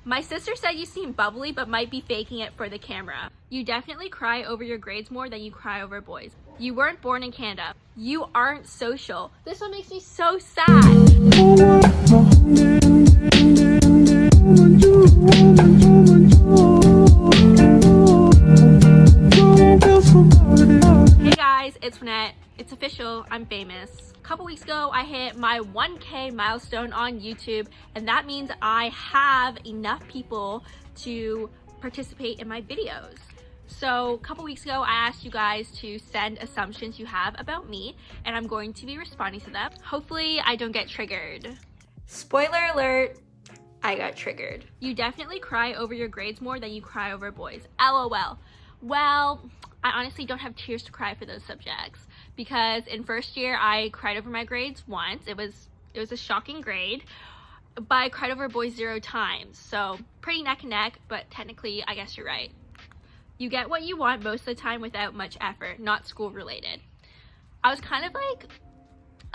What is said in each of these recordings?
My sister said you seem bubbly but might be faking it for the camera. You definitely cry over your grades more than you cry over boys. You weren't born in Canada. You aren't social. This one makes me so sad. Hey guys, it's Renette. It's official, I'm famous. A couple weeks ago, I hit my 1K milestone on YouTube, and that means I have enough people to participate in my videos. So a couple weeks ago, I asked you guys to send assumptions you have about me, and I'm going to be responding to them. Hopefully, I don't get triggered. Spoiler alert, I got triggered. You definitely cry over your grades more than you cry over boys. LOL. Well, I honestly don't have tears to cry for those subjects because in first year I cried over my grades once. It was a shocking grade, but I cried over boys 0 times. So pretty neck and neck, but technically I guess you're right. You get what you want most of the time without much effort, not school related. I was kind of like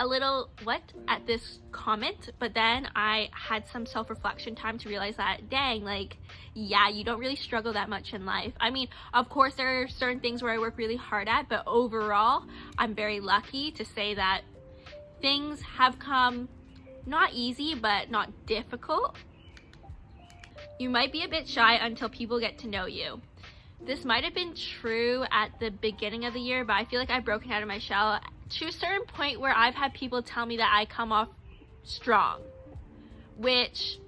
a little what at this comment, but then I had some self-reflection time to realize that dang, like, yeah, you don't really struggle that much in life. I mean, of course there are certain things where I work really hard at, but overall I'm very lucky to say that things have come not easy but not difficult. You might be a bit shy until people get to know you. This might have been true at the beginning of the year, but I feel like I've broken out of my shell to a certain point where I've had people tell me that I come off strong, which,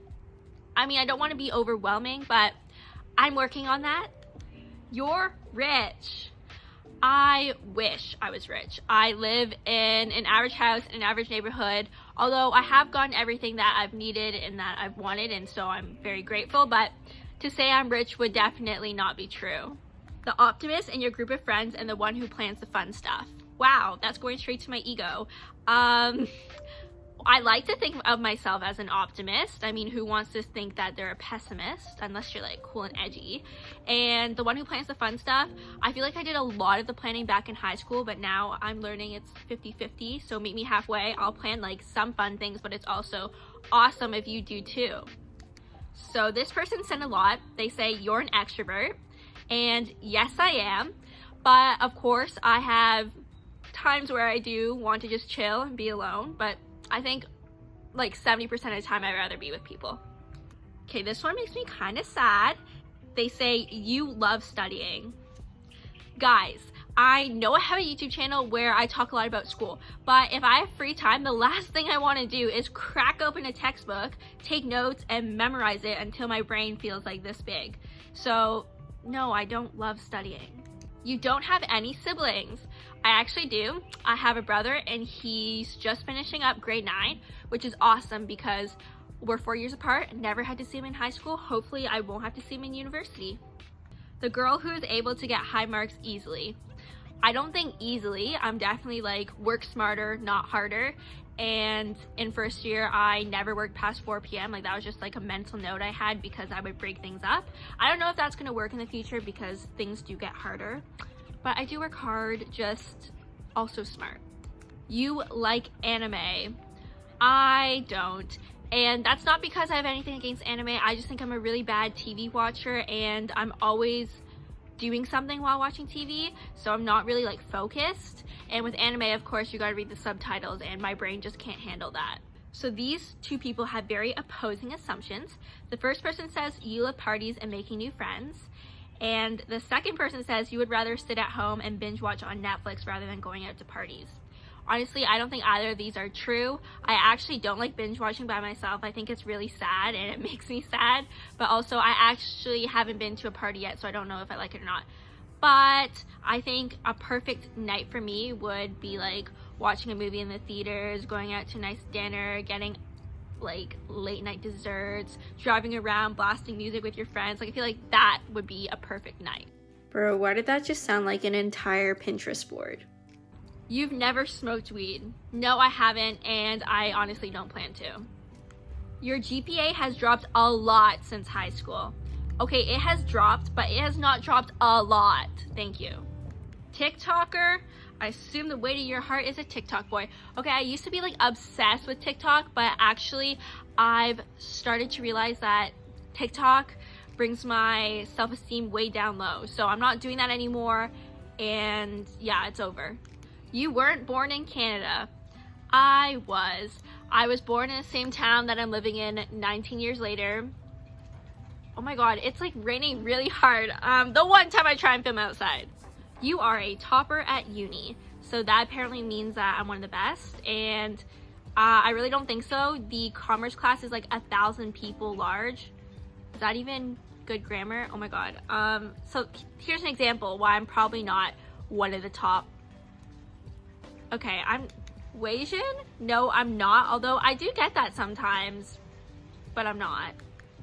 I mean, I don't want to be overwhelming, but I'm working on that. You're rich. I wish I was rich. I live in an average house in an average neighborhood, although I have gotten everything that I've needed and that I've wanted, and so I'm very grateful, but to say I'm rich would definitely not be true. The optimist in your group of friends and the one who plans the fun stuff. Wow, that's going straight to my ego. I like to think of myself as an optimist. I mean, who wants to think that they're a pessimist unless you're like cool and edgy? And the one who plans the fun stuff, I feel like I did a lot of the planning back in high school, but now I'm learning it's 50-50. So meet me halfway. I'll plan like some fun things, but it's also awesome if you do too. So this person sent a lot. They say you're an extrovert, and yes, I am. But of course, I have times where I do want to just chill and be alone, but I think like 70% of the time I'd rather be with people. Okay, this one makes me kind of sad. They say you love studying. Guys, I know I have a YouTube channel where I talk a lot about school, but if I have free time, the last thing I want to do is crack open a textbook, take notes, and memorize it until my brain feels like this big. So no, I don't love studying. You don't have any siblings. I actually do. I have a brother and he's just finishing up grade 9, which is awesome because we're 4 years apart, never had to see him in high school. Hopefully I won't have to see him in university. The girl who is able to get high marks easily. I don't think easily. I'm definitely like work smarter, not harder. And in first year, I never worked past 4 p.m. Like that was just like a mental note I had because I would break things up. I don't know if that's gonna work in the future because things do get harder, but I do work hard, just also smart. You like anime. I don't. And that's not because I have anything against anime. I just think I'm a really bad TV watcher and I'm always doing something while watching TV, so I'm not really like focused. And with anime, of course, you gotta read the subtitles and my brain just can't handle that. So these two people have very opposing assumptions. The first person says you love parties and making new friends. And the second person says you would rather sit at home and binge watch on Netflix rather than going out to parties. Honestly, I don't think either of these are true. I actually don't like binge watching by myself. I think it's really sad and it makes me sad. But also, I actually haven't been to a party yet, so I don't know if I like it or not. But I think a perfect night for me would be like watching a movie in the theaters, going out to a nice dinner, getting like late night desserts, driving around, blasting music with your friends. Like I feel like that would be a perfect night. Bro, why did that just sound like an entire Pinterest board? You've never smoked weed. No, I haven't, and I honestly don't plan to. Your GPA has dropped a lot since high school. Okay, it has dropped, but it has not dropped a lot. Thank you. TikToker, I assume the way to your heart is a TikTok boy. Okay, I used to be like obsessed with TikTok, but actually I've started to realize that TikTok brings my self-esteem way down low. So I'm not doing that anymore, and yeah, it's over. You weren't born in Canada. I was born in the same town that I'm living in 19 years later. Oh my god, it's like raining really hard. The one time I try and film outside. You are a topper at uni. So that apparently means that I'm one of the best, and I really don't think so. The commerce class is like 1,000 people large. Is that even good grammar? Oh my god. So here's an example why I'm probably not one of the top. Okay, I'm Asian? No, I'm not, although I do get that sometimes, but I'm not.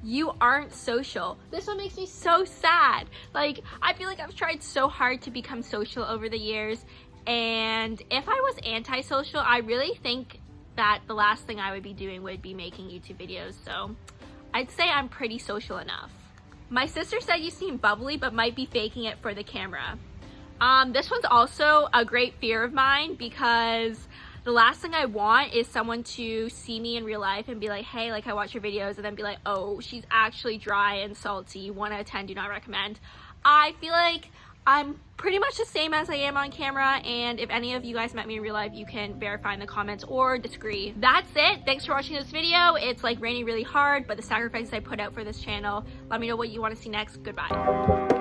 You aren't social. This one makes me so sad. Like, I feel like I've tried so hard to become social over the years, and if I was antisocial, I really think that the last thing I would be doing would be making YouTube videos, so I'd say I'm pretty social enough. My sister said you seem bubbly but might be faking it for the camera. This one's also a great fear of mine, because the last thing I want is someone to see me in real life and be like, hey, like I watch your videos, and then be like, oh, she's actually dry and salty, 1 out of 10, do not recommend. I feel like I'm pretty much the same as I am on camera, and if any of you guys met me in real life, you can verify in the comments or disagree. That's it. Thanks for watching this video. It's like raining really hard, but the sacrifices I put out for this channel. Let me know what you want to see next. Goodbye.